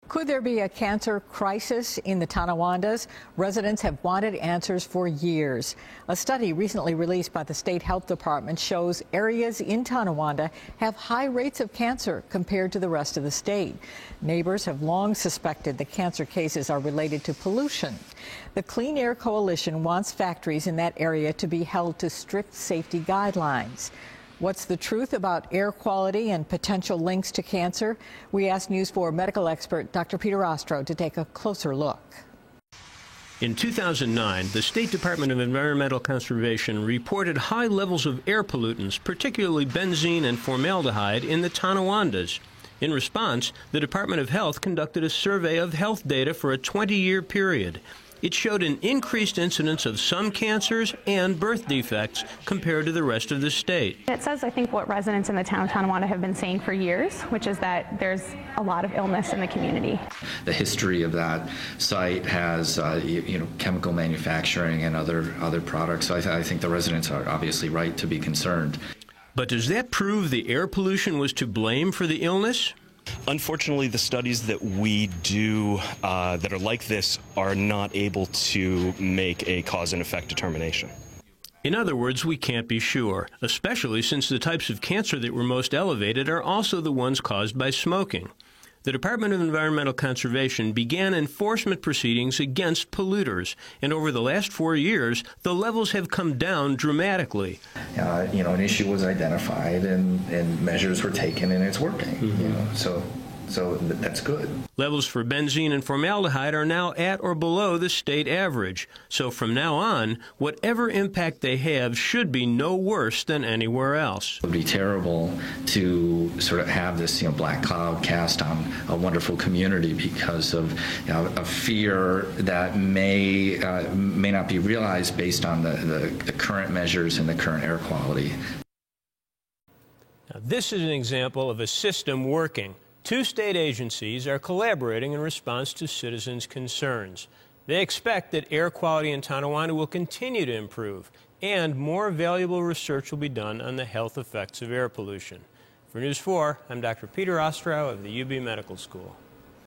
Could there be a cancer crisis in the Tonawondas? Residents have wanted answers for years. A study recently released by the State Health Department shows areas in Tonawanda have high rates of cancer compared to the rest of the state. Neighbors have long suspected the cancer cases are related to pollution. The Clean Air Coalition wants factories in that area to be held to strict safety guidelines. What's the truth about air quality and potential links to cancer? We asked News 4 medical expert Dr. Peter Ostrow to take a closer look. In 2009, the State Department of Environmental Conservation reported high levels of air pollutants, particularly benzene and formaldehyde, in the Tonawandas. In response, the Department of Health conducted a survey of health data for a 20-year period. It showed an increased incidence of some cancers and birth defects compared to the rest of the state. It says, I think, what residents in the town of Tonawanda have been saying for years, which is that there's a lot of illness in the community. The history of that site has, chemical manufacturing and other products. So I think the residents are obviously right to be concerned. But does that prove the air pollution was to blame for the illness? Unfortunately, the studies that we do that are like this are not able to make a cause and effect determination. In other words, we can't be sure, especially since the types of cancer that were most elevated are also the ones caused by smoking. The Department of Environmental Conservation began enforcement proceedings against polluters, and over the last 4 years, the levels have come down dramatically. An issue was identified and measures were taken, and it's working. So that's good. Levels for benzene and formaldehyde are now at or below the state average. So from now on, whatever impact they have should be no worse than anywhere else. It would be terrible to sort of have this black cloud cast on a wonderful community because of a fear that may not be realized based on the current measures and the current air quality. Now, this is an example of a system working. 2 state agencies are collaborating in response to citizens' concerns. They expect that air quality in Tonawanda will continue to improve, and more valuable research will be done on the health effects of air pollution. For News 4, I'm Dr. Peter Ostrow of the UB Medical School.